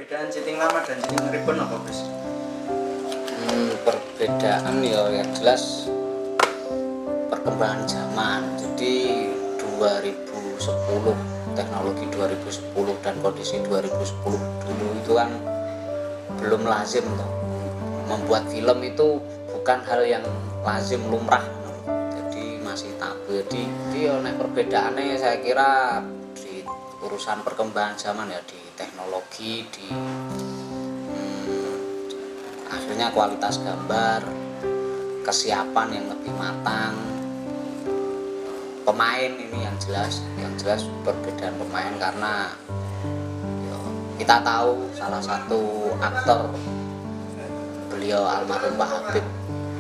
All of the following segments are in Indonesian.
Perbedaan cheating lama dan cheating reborn apa, Gus? Perbedaan ya yang jelas perkembangan zaman. Jadi 2010, teknologi 2010 dan kondisi 2010 dulu itu kan belum lazim toh. Membuat film itu bukan hal yang lazim lumrah. Jadi masih tabu. Jadi oleh perbedaannya saya kira di urusan perkembangan zaman ya, di teknologi, di akhirnya kualitas gambar, kesiapan yang lebih matang, pemain ini yang jelas perbedaan pemain karena kita tahu salah satu aktor beliau almarhum Pak Habib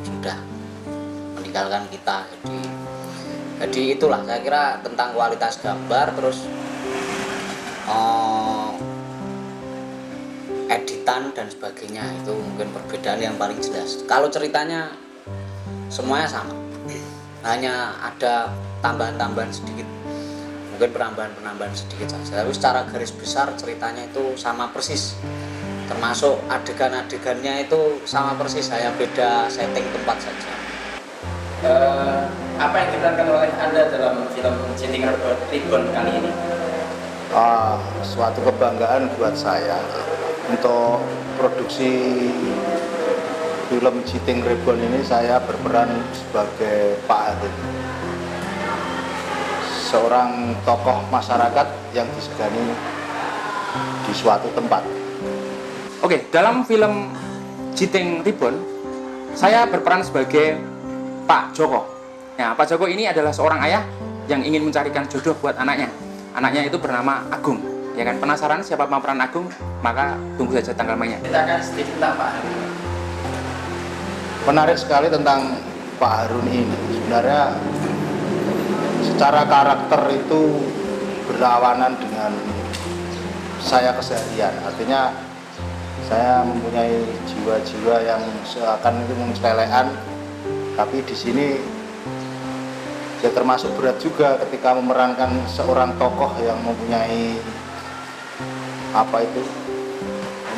sudah meninggalkan kita, jadi itulah saya kira tentang kualitas gambar, terus editan dan sebagainya, itu mungkin perbedaan yang paling jelas. Kalau ceritanya semuanya sama, hanya ada tambahan-tambahan sedikit, mungkin penambahan-penambahan sedikit saja, tapi secara garis besar ceritanya itu sama persis, termasuk adegan-adegannya itu sama persis, hanya beda setting tempat saja. Apa yang diperankan oleh Anda dalam film Cheating Reborn kali ini? Suatu kebanggaan buat saya untuk produksi film Cheating Reborn ini. Saya berperan sebagai Pak Harun, seorang tokoh masyarakat yang disegani di suatu tempat. Oke, dalam film Cheating Reborn saya berperan sebagai Pak Joko. Nah, Pak Joko ini adalah seorang ayah yang ingin mencarikan jodoh buat anaknya. Anaknya itu bernama Agung. Ya kan, penasaran siapa pemeran Agung? Maka tunggu saja tanggal mainnya. Ceritakan sedikit tentang Pak Harun. Menarik sekali tentang Pak Harun ini. Sebenarnya secara karakter itu berlawanan dengan saya keseharian. Artinya saya mempunyai jiwa-jiwa yang seakan itu menyelelehan, tapi di sini ya termasuk berat juga ketika memerankan seorang tokoh yang mempunyai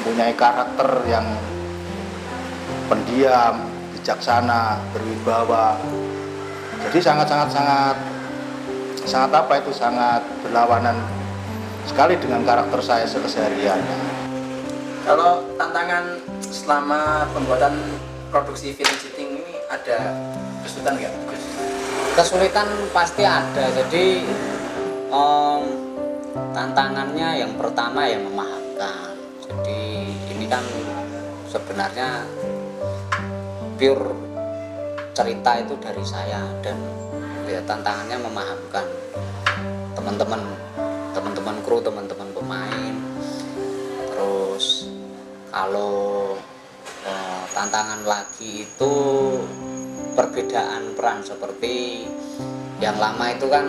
mempunyai karakter yang pendiam, bijaksana, berwibawa. Jadi sangat berlawanan sekali dengan karakter saya keseharian. Kalau tantangan selama pembuatan produksi film Cheating ini ada kesulitan nggak, Gus? Kesulitan pasti ada. Jadi tantangannya yang pertama ya memahamkan. Jadi ini kan sebenarnya pure cerita itu dari saya, dan ya tantangannya memahamkan teman-teman kru, teman-teman pemain. Terus kalau tantangan lagi itu perbedaan peran, seperti yang lama itu kan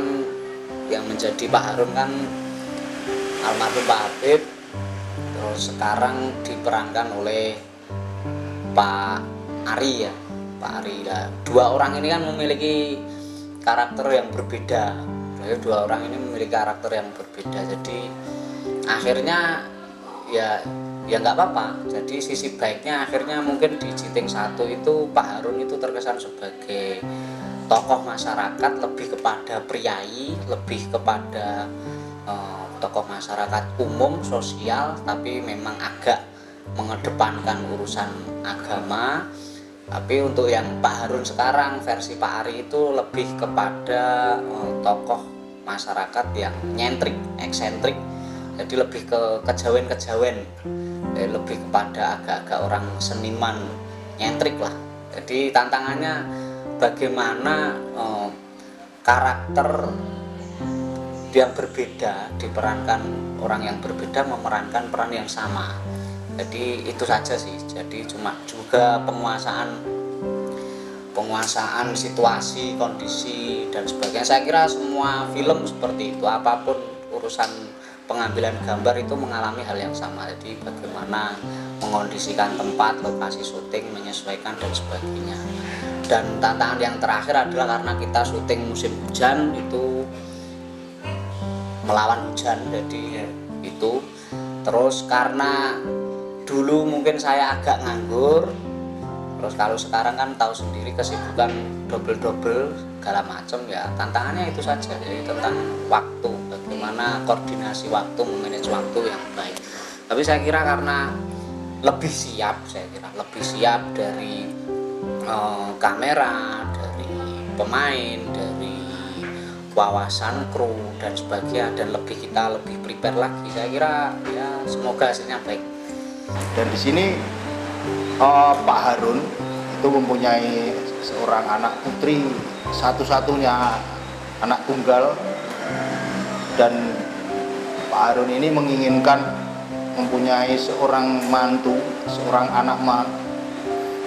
yang menjadi Pak Harun kan almarhum Pak Habib, terus sekarang diperankan oleh Pak Ari ya, Pak Ari. Nah, dua orang ini kan memiliki karakter yang berbeda. Dua orang ini memiliki karakter yang berbeda, jadi akhirnya ya nggak apa-apa. Jadi sisi baiknya akhirnya mungkin di Cheating 1 itu Pak Harun itu terkesan sebagai tokoh masyarakat, lebih kepada priai, lebih kepada tokoh masyarakat umum, sosial, tapi memang agak mengedepankan urusan agama. Tapi untuk yang Pak Harun sekarang versi Pak Ari itu lebih kepada tokoh masyarakat yang nyentrik, eksentrik, jadi lebih ke kejawen, lebih kepada agak-agak orang seniman nyentrik lah. Jadi tantangannya bagaimana karakter yang berbeda diperankan, orang yang berbeda memerankan peran yang sama. Jadi itu saja sih. Jadi cuma juga penguasaan situasi, kondisi dan sebagainya. Saya kira semua film seperti itu, apapun urusan pengambilan gambar itu mengalami hal yang sama. Jadi bagaimana mengondisikan tempat, lokasi syuting, menyesuaikan dan sebagainya. Dan tantangan yang terakhir adalah karena kita syuting musim hujan, itu melawan hujan, jadi itu Terus karena dulu mungkin saya agak nganggur, terus kalau sekarang kan tahu sendiri kesibukan double segala macam ya, tantangannya itu saja. Jadi tentang waktu, bagaimana koordinasi waktu, memanage waktu yang baik. Tapi saya kira karena lebih siap, dari kamera, dari pemain, dari wawasan kru dan sebagainya, dan kita lebih prepare lagi. Saya kira ya semoga hasilnya baik. Dan di sini Pak Harun itu mempunyai seorang anak putri, satu-satunya anak tunggal, dan Pak Harun ini menginginkan mempunyai seorang mantu, seorang anak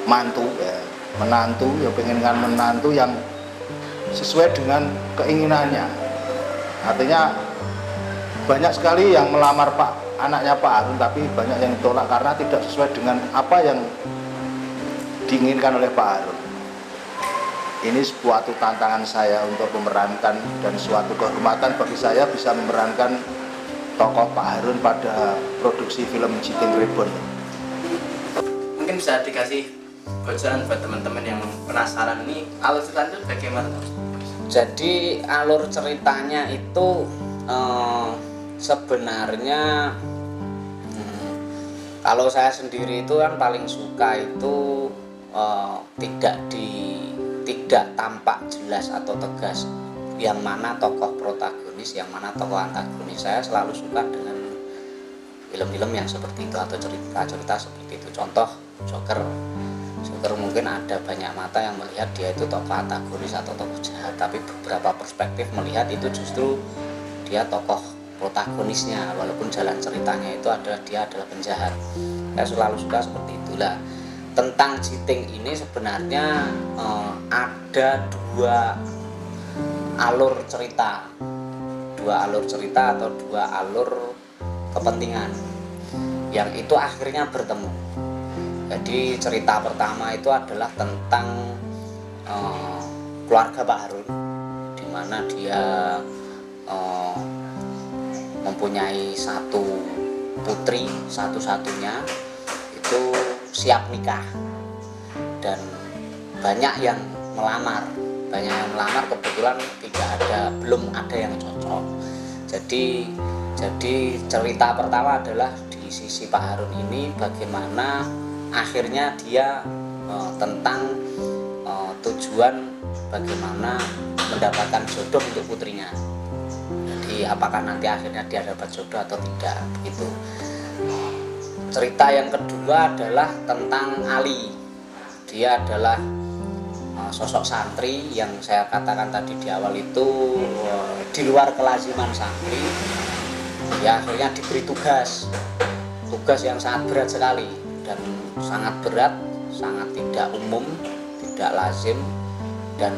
mantu ya, menantu ya, pengenkan menantu yang sesuai dengan keinginannya. Artinya banyak sekali yang melamar anaknya Pak Harun, tapi banyak yang ditolak karena tidak sesuai dengan apa yang diinginkan oleh Pak Harun. Ini suatu tantangan saya untuk memerankan, dan suatu kehormatan bagi saya bisa memerankan tokoh Pak Harun pada produksi film Citing Ribbon. Mungkin bisa dikasih bocoran buat teman-teman yang penasaran ini alur ceritanya itu bagaimana? Jadi alur ceritanya itu sebenarnya kalau saya sendiri itu kan paling suka itu tidak tampak jelas atau tegas yang mana tokoh protagonis, yang mana tokoh antagonis. Saya selalu suka dengan film-film yang seperti itu atau cerita-cerita seperti itu. Contoh Joker mungkin ada banyak mata yang melihat dia itu tokoh antagonis atau tokoh jahat, tapi beberapa perspektif melihat itu justru dia tokoh protagonisnya, walaupun jalan ceritanya itu dia adalah penjahat. Saya selalu suka seperti itulah. Tentang Citing ini sebenarnya ada dua alur cerita atau dua alur kepentingan yang itu akhirnya bertemu. Jadi cerita pertama itu adalah tentang keluarga Pak Harun, di mana dia mempunyai satu putri satu-satunya itu siap nikah, dan banyak yang melamar, kebetulan belum ada yang cocok. Jadi cerita pertama adalah di sisi Pak Harun ini bagaimana akhirnya dia tentang tujuan bagaimana mendapatkan jodoh untuk putrinya. Jadi apakah nanti akhirnya dia dapat jodoh atau tidak, begitu. Cerita yang kedua adalah tentang Ali. Dia adalah sosok santri yang saya katakan tadi di awal itu di luar kelaziman santri. Dia akhirnya diberi tugas yang sangat berat sekali, dan sangat berat, sangat tidak umum, tidak lazim, dan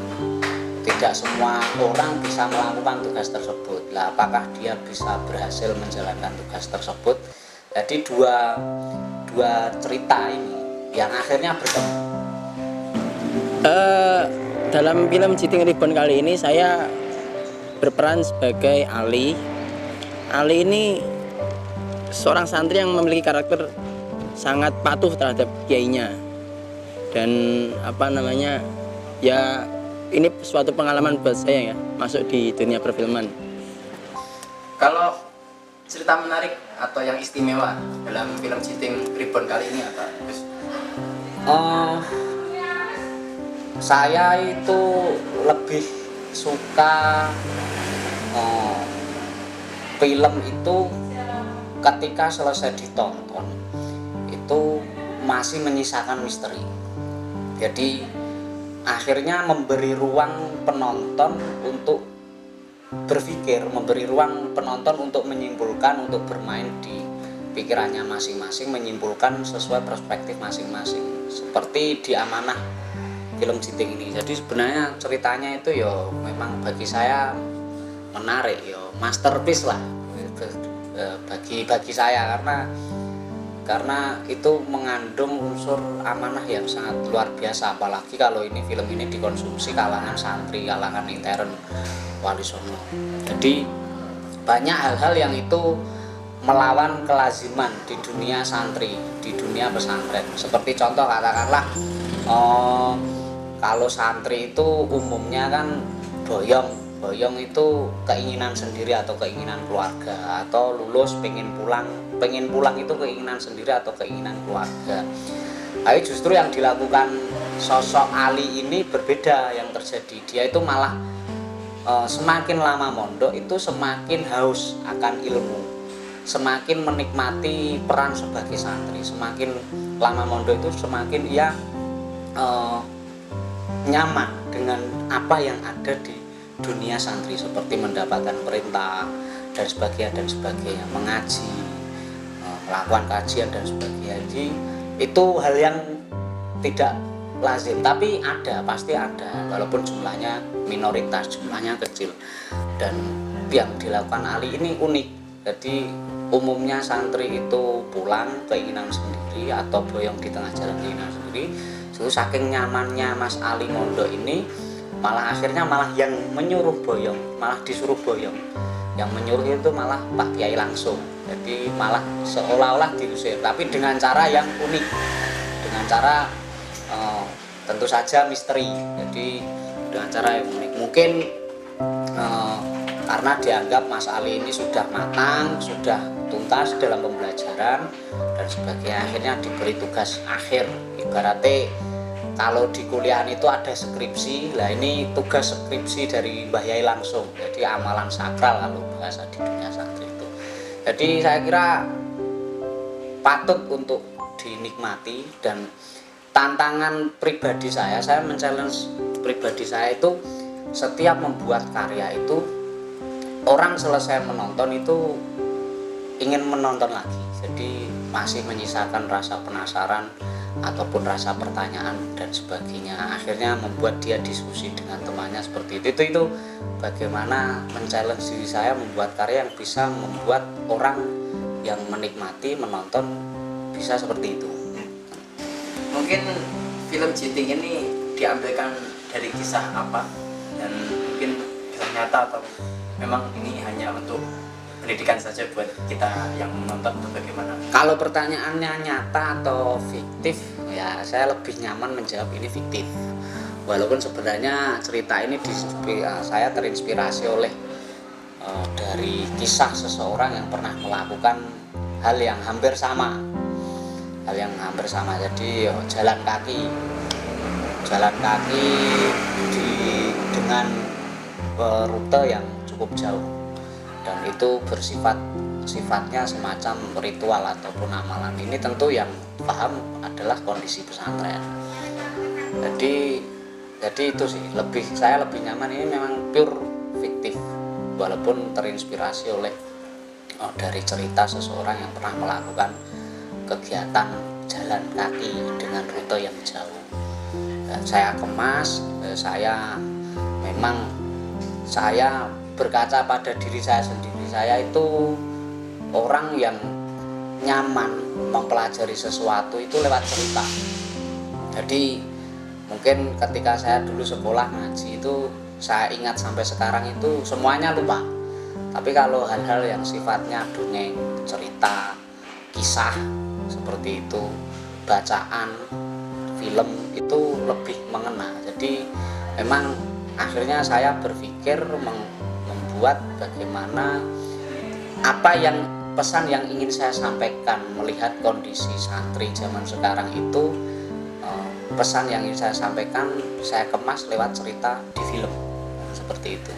tidak semua orang bisa melakukan tugas tersebut. Lah, apakah dia bisa berhasil menjalankan tugas tersebut? Jadi dua cerita ini yang akhirnya bertemu. Dalam film Citing Ribbon kali ini saya berperan sebagai Ali. Ali ini seorang santri yang memiliki karakter sangat patuh terhadap kiainya, dan ya ini suatu pengalaman buat saya ya, masuk di dunia perfilman. Kalau cerita menarik atau yang istimewa dalam film Citing Ribbon kali ini apa, Gus? Saya itu lebih suka film itu ketika selesai ditonton itu masih menyisakan misteri. Jadi akhirnya memberi ruang penonton untuk berpikir, memberi ruang penonton untuk menyimpulkan, untuk bermain di pikirannya masing-masing, menyimpulkan sesuai perspektif masing-masing. Seperti di Amanah film Citing ini. Jadi sebenarnya ceritanya itu ya memang bagi saya menarik, ya masterpiece lah bagi saya, karena itu mengandung unsur amanah yang sangat luar biasa, apalagi kalau film ini dikonsumsi kalangan santri, kalangan intern Wali Songo. Jadi banyak hal-hal yang itu melawan kelaziman di dunia santri, di dunia pesantren. Seperti contoh katakanlah kalau santri itu umumnya kan boyong itu keinginan sendiri atau keinginan keluarga, atau lulus pengen pulang itu keinginan sendiri atau keinginan keluarga. Tapi justru yang dilakukan sosok Ali ini berbeda yang terjadi. Dia itu malah semakin lama mondok itu semakin haus akan ilmu, semakin menikmati peran sebagai santri. Semakin lama mondok itu semakin ia nyaman dengan apa yang ada di dunia santri, seperti mendapatkan perintah dan sebagainya, mengaji, melakukan kajian dan sebagainya. Jadi itu hal yang tidak lazim, tapi pasti ada, walaupun jumlahnya minoritas, jumlahnya kecil. Dan yang dilakukan Ali ini unik. Jadi umumnya santri itu pulang keinginan sendiri atau boyong di tengah jalan keinginan sendiri. Jadi saking nyamannya Mas Ali mondok ini, malah akhirnya yang menyuruh boyong, malah disuruh boyong. Yang menyuruh itu malah Pak Kiai langsung. Jadi malah seolah-olah diusir, tapi dengan cara yang unik, dengan cara tentu saja misteri. Jadi dengan cara yang unik, mungkin karena dianggap Mas Ali ini sudah matang, sudah tuntas dalam pembelajaran dan sebagainya, akhirnya diberi tugas akhir. Ibaratnya kalau di kuliahan itu ada skripsi, lah ini tugas skripsi dari Mbah Yai langsung. Jadi amalan sakral kalau bahasa di dunia santri itu. Jadi saya kira patut untuk dinikmati. Dan tantangan pribadi saya men-challenge pribadi saya itu, setiap membuat karya itu orang selesai menonton itu ingin menonton lagi. Jadi masih menyisakan rasa penasaran ataupun rasa pertanyaan dan sebagainya. Akhirnya membuat dia diskusi dengan temannya seperti itu. Itu bagaimana men-challenge diri saya membuat karya yang bisa membuat orang yang menikmati, menonton bisa seperti itu. Mungkin film Jiting ini diambilkan dari kisah apa, dan mungkin kisah nyata atau memang ini hanya untuk pendidikan saja buat kita yang menonton, atau bagaimana? Kalau pertanyaannya nyata atau fiktif, ya saya lebih nyaman menjawab ini fiktif. Walaupun sebenarnya cerita ini saya terinspirasi oleh dari kisah seseorang yang pernah melakukan hal yang hampir sama. Jadi jalan kaki dengan rute yang cukup jauh, dan itu sifatnya semacam ritual ataupun amalan. Ini tentu yang paham adalah kondisi pesantren. Jadi itu sih, saya lebih nyaman ini memang pure fiktif, walaupun terinspirasi oleh dari cerita seseorang yang pernah melakukan kegiatan jalan kaki dengan rute yang jauh. Dan saya kemas, saya berkaca pada diri saya sendiri. Saya itu orang yang nyaman mempelajari sesuatu itu lewat cerita. Jadi mungkin ketika saya dulu sekolah ngaji itu, saya ingat sampai sekarang itu semuanya lupa. Tapi kalau hal-hal yang sifatnya dongeng, cerita, kisah seperti itu, bacaan, film itu lebih mengena. Jadi memang akhirnya saya berpikir membuat bagaimana pesan yang ingin saya sampaikan melihat kondisi santri zaman sekarang itu, pesan yang ingin saya sampaikan saya kemas lewat cerita di film seperti itu.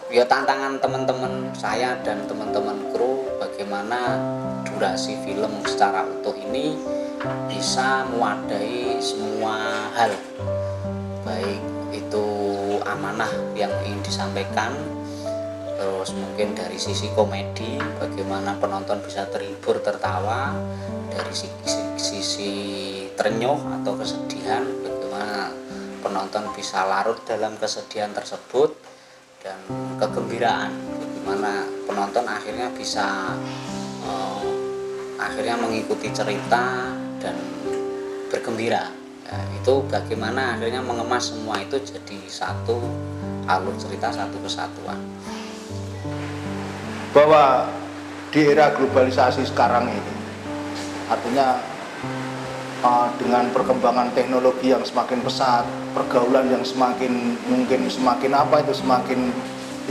Ya tantangan teman-teman saya dan teman-teman kru, bagaimana durasi film secara utuh ini bisa mewadahi semua hal, baik itu amanah yang ingin disampaikan, terus mungkin dari sisi komedi bagaimana penonton bisa terhibur, tertawa, dari sisi terenyuh atau kesedihan bagaimana penonton bisa larut dalam kesedihan tersebut, dan kegembiraan bagaimana penonton akhirnya bisa mengikuti cerita dan bergembira. Itu bagaimana akhirnya mengemas semua itu jadi satu alur cerita, satu kesatuan. Bahwa di era globalisasi sekarang ini. Artinya dengan perkembangan teknologi yang semakin pesat, pergaulan yang semakin semakin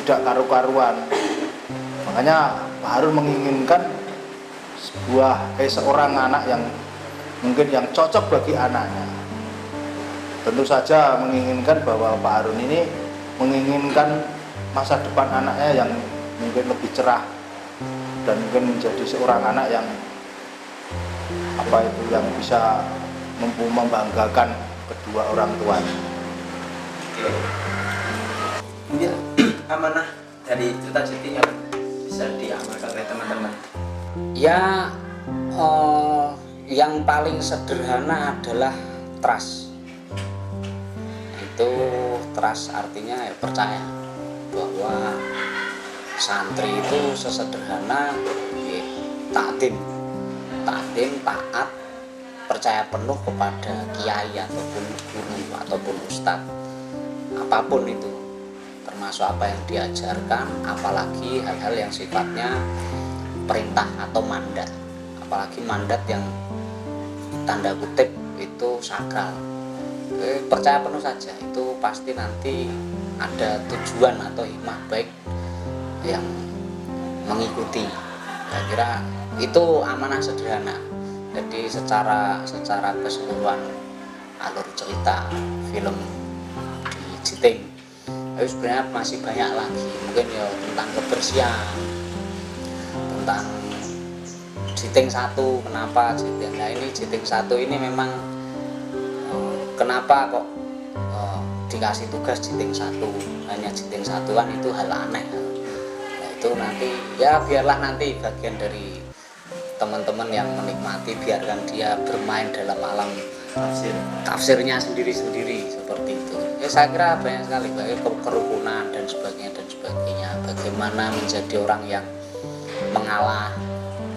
tidak karu-karuan. Makanya Pak Harun menginginkan seorang anak yang mungkin yang cocok bagi anaknya. Tentu saja menginginkan bahwa Pak Harun ini menginginkan masa depan anaknya yang mungkin lebih cerah dan mungkin menjadi seorang anak yang yang bisa membanggakan kedua orang tuanya. Mungkin amanah dari cerita Citing yang bisa diamalkan oleh teman-teman. Ya, yang paling sederhana adalah trust. Itu trust artinya ya percaya bahwa santri itu sesederhana ya, takdim, taat, percaya penuh kepada kiai ataupun guru ataupun ustadz, apapun itu, termasuk apa yang diajarkan, apalagi hal-hal yang sifatnya perintah atau mandat, apalagi mandat yang tanda kutip itu sakral. Percaya penuh saja, itu pasti nanti ada tujuan atau hikmah baik yang mengikuti. Saya kira itu amanah sederhana. Jadi secara keseluruhan alur cerita film di Citing, tapi sebenarnya masih banyak lagi, mungkin ya tentang kebersihan, tentang Citing 1, kenapa Citing. Nah ini Citing 1 ini memang kenapa kok dikasih tugas Citing 1, hanya Citing 1 kan itu hal aneh. Nah itu nanti ya biarlah nanti bagian dari teman-teman yang menikmati, biarkan dia bermain dalam alam tafsirnya sendiri-sendiri seperti itu. Ya saya kira banyak sekali, baik kerukunan dan sebagainya, bagaimana menjadi orang yang mengalah,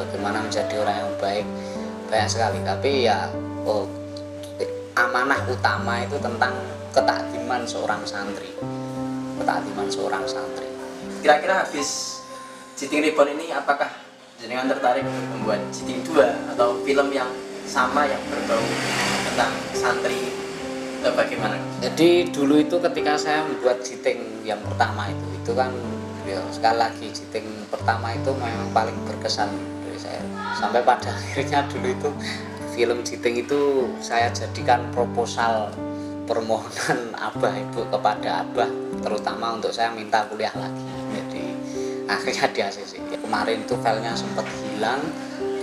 bagaimana menjadi orang yang baik, banyak sekali. Tapi ya amanah utama itu tentang ketakdiman seorang santri. Kira-kira habis Citing Reborn ini apakah jenengan tertarik untuk membuat Citing 2 atau film yang sama yang berbau tentang santri atau bagaimana? Jadi dulu itu ketika saya membuat Citing yang pertama itu kan ya, sekali lagi Citing pertama itu memang paling berkesan dari saya. Sampai pada akhirnya dulu itu film Citing itu saya jadikan proposal permohonan abah ibu kepada abah, terutama untuk saya minta kuliah lagi. Jadi akhirnya di ACC. Kemarin itu filenya sempat hilang,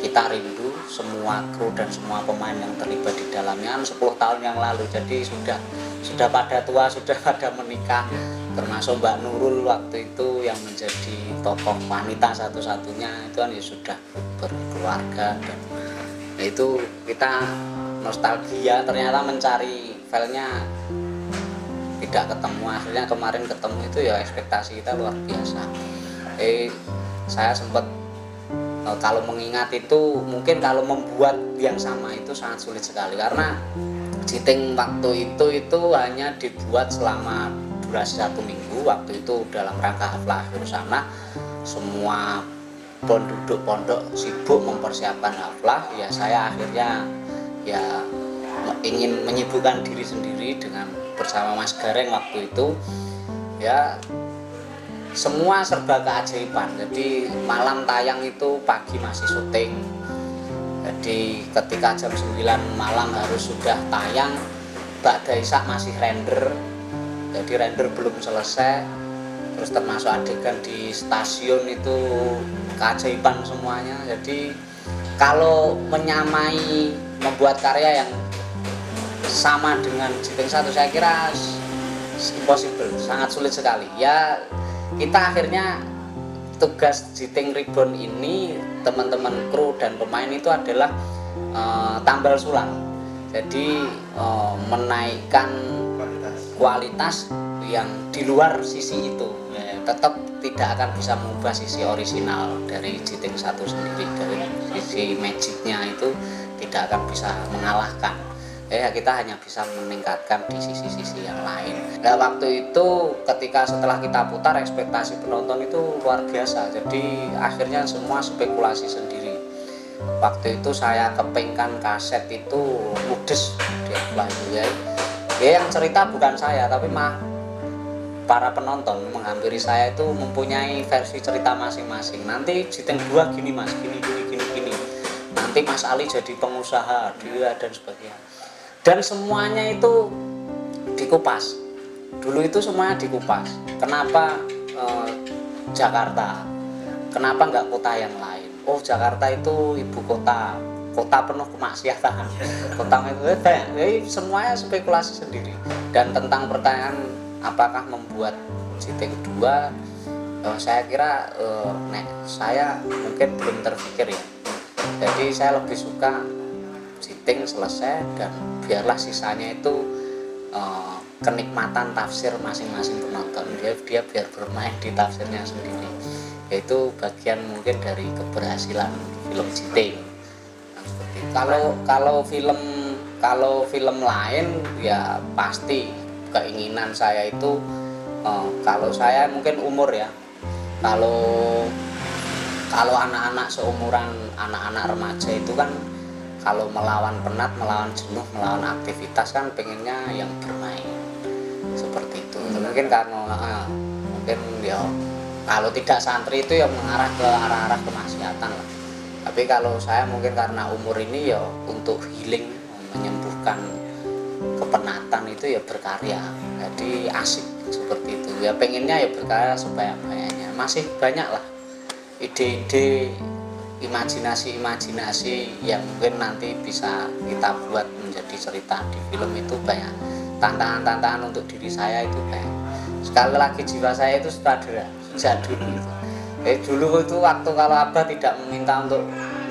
kita rindu semua kru dan semua pemain yang terlibat di dalamnya 10 tahun yang lalu. Jadi sudah pada tua, sudah pada menikah, termasuk Mbak Nurul waktu itu yang menjadi tokoh wanita satu-satunya itu kan ya sudah berkeluarga. Dan itu kita nostalgia, ternyata mencari filenya tidak ketemu. Akhirnya kemarin ketemu itu ya ekspektasi kita luar biasa. Saya sempat kalau mengingat itu mungkin kalau membuat yang sama itu sangat sulit sekali, karena Citing waktu itu hanya dibuat selama durasi 1 minggu. Waktu itu dalam rangka haflah akhir sana, semua penduduk pondok sibuk mempersiapkan haflah. Ya saya akhirnya ya ingin menyibukkan diri sendiri dengan bersama Mas Gareng waktu itu. Ya semua serba keajaiban. Jadi malam tayang itu pagi masih syuting. Jadi ketika jam 9 malam harus sudah tayang, ba'da isya masih render. Jadi render belum selesai. Terus termasuk adegan di stasiun itu keajaiban semuanya. Jadi kalau menyamai membuat karya yang sama dengan Citing 1 saya kira impossible, sangat sulit sekali. Ya kita akhirnya tugas Citing Reborn ini, teman-teman kru dan pemain itu adalah tambal sulam. Jadi menaikkan kualitas yang di luar sisi itu. Ya, tetap tidak akan bisa mengubah sisi orisinal dari Citing 1 sendiri. Dari sisi magicnya itu tidak akan bisa mengalahkan. kita hanya bisa meningkatkan di sisi-sisi yang lain. Nah waktu itu ketika setelah kita putar ekspektasi penonton itu luar biasa, jadi akhirnya semua spekulasi sendiri. Waktu itu saya kepingkan kaset itu ludes dia ya yang cerita bukan saya tapi para penonton menghampiri saya itu mempunyai versi cerita masing-masing. Nanti Jiting 2 gini mas, gini. Nanti Mas Ali jadi pengusaha, dia dan sebagainya. Dan semuanya itu dikupas. Dulu itu semuanya dikupas. Kenapa Jakarta? Kenapa nggak kota yang lain? Oh Jakarta itu ibu kota penuh kemaksiatan. Kota itu banyak. Semuanya spekulasi sendiri. Dan tentang pertanyaan apakah membuat Jiting 2, saya kira saya mungkin belum terpikir ya. Jadi saya lebih suka Jiting selesai dan biarlah sisanya itu kenikmatan tafsir masing-masing penonton. Dia biar bermain di tafsirnya sendiri. Yaitu bagian mungkin dari keberhasilan film Jiting. Kalau film lain ya pasti keinginan saya itu kalau saya mungkin umur ya, kalau anak-anak seumuran anak-anak remaja itu kan kalau melawan penat, melawan jenuh, melawan aktivitas kan pengennya yang bermain seperti itu. Mungkin karena mungkin ya kalau tidak santri itu ya mengarah ke arah-arah kemaksiatan lah. Tapi kalau saya mungkin karena umur ini ya untuk healing, menyembuhkan kepenatan itu ya berkarya. Jadi asik seperti itu. Ya pengennya ya berkarya sebanyak-banyaknya. Masih banyak lah ide-ide, imajinasi yang mungkin nanti bisa kita buat menjadi cerita di film itu banyak. Tantangan-tantangan untuk diri saya itu banyak. Sekali lagi jiwa saya itu sutradara sejak dulu itu. Dulu itu waktu kalau Abah tidak meminta untuk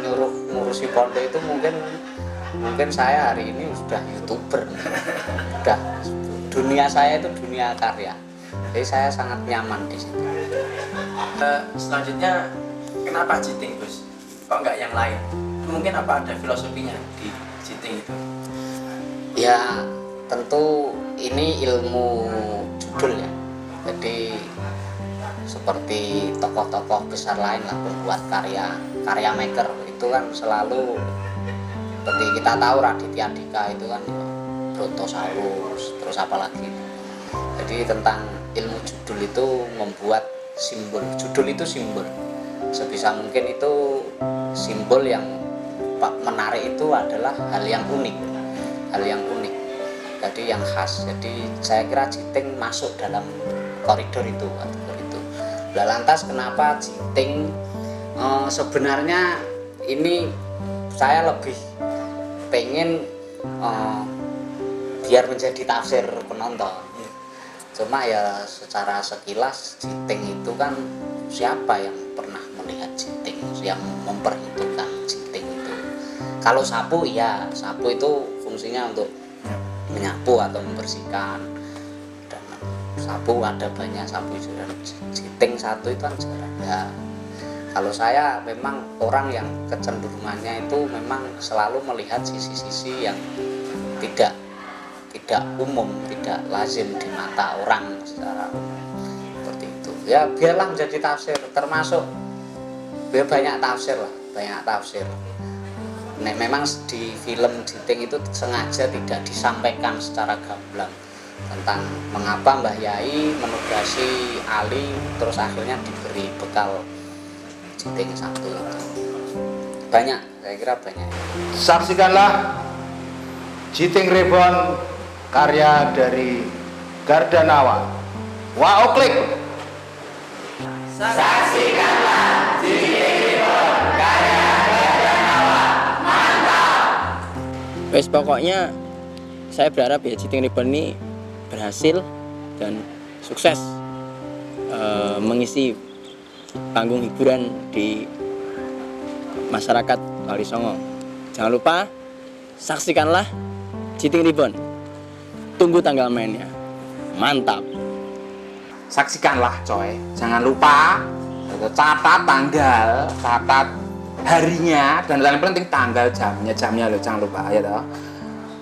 nyuruh ngurusi pondok itu mungkin saya hari ini sudah YouTuber. Udah dunia saya itu dunia karya. Jadi saya sangat nyaman di situ. Selanjutnya kenapa Jiting Gus? Kok nggak yang lain? Mungkin apa ada filosofinya di Jiting itu? Ya tentu ini ilmu judul ya. Jadi seperti tokoh-tokoh besar lain lah pembuat karya maker itu kan selalu seperti kita tahu Raditya Dika itu kan Brontosaurus terus apalagi. Jadi tentang ilmu judul itu membuat simbol. Judul itu simbol. Sebisa mungkin itu simbol yang menarik itu adalah hal yang unik. Jadi yang khas. Jadi saya kira Jiting masuk dalam koridor itu. Nah, lantas kenapa Jiting? Sebenarnya ini saya lebih pengen biar menjadi tafsir penonton. Cuma ya secara sekilas Jiting itu kan siapa yang pernah melihat Jiting, yang memperhitungkan Jiting itu. Kalau sapu ya, sapu itu fungsinya untuk menyapu atau membersihkan. Dan sapu ada banyak sapu itu dan Jiting satu itu kan jarang. Ya, kalau saya memang orang yang kecenderungannya itu memang selalu melihat sisi-sisi yang tidak umum, tidak lazim di mata orang secara umum seperti itu. Ya biarlah menjadi tafsir, termasuk biar banyak tafsir. Nah, memang di film Jiting itu sengaja tidak disampaikan secara gamblang tentang mengapa Mbah Yai menugasi Ali terus akhirnya diberi bekal Jiting satu itu. Banyak, saya kira banyak. Saksikanlah Jiting Reborn karya dari Gardanawa. Wow, klik. Saksikanlah Jiting Reborn karya Gardanawa. Mantap. Wes pokoknya saya berharap ya Jiting Reborn ini berhasil dan sukses mengisi panggung hiburan di masyarakat Walisongo. Jangan lupa saksikanlah Jiting Reborn. Tunggu tanggal mainnya. Mantap. Saksikanlah coy, jangan lupa catat tanggal, catat harinya, dan paling penting tanggal jamnya loh, jangan lupa ya toh.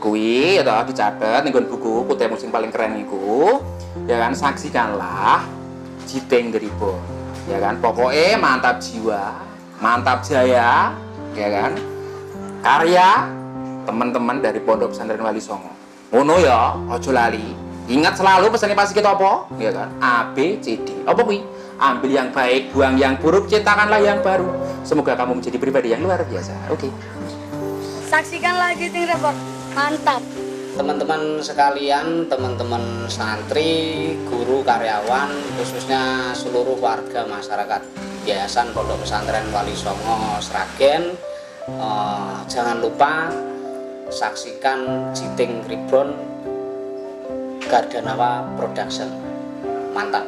kuwi ya toh dicatet ning nggon buku kutemu sing paling keren iku. Ya kan, saksikanlah Jiting Tribun. Ya kan, pokoknya mantap jiwa, mantap jaya, ya kan. Karya teman-teman dari Pondok Pesantren Wali Songo. Ngono ya, ojo lali. Ingat selalu pesannya pasti kita apa? Ya kan? A, B, C, D. Apa kuwi? Ambil yang baik, buang yang buruk, ciptakanlah yang baru. Semoga kamu menjadi pribadi yang luar biasa. Oke. Saksikanlah Jiting Tribun. Mantap. Teman-teman sekalian, teman-teman santri, guru, karyawan, khususnya seluruh warga masyarakat Yayasan Pondok Pesantren Wali Songo Sragen, jangan lupa saksikan Jiting Tribun Gardanawa Production. Mantap.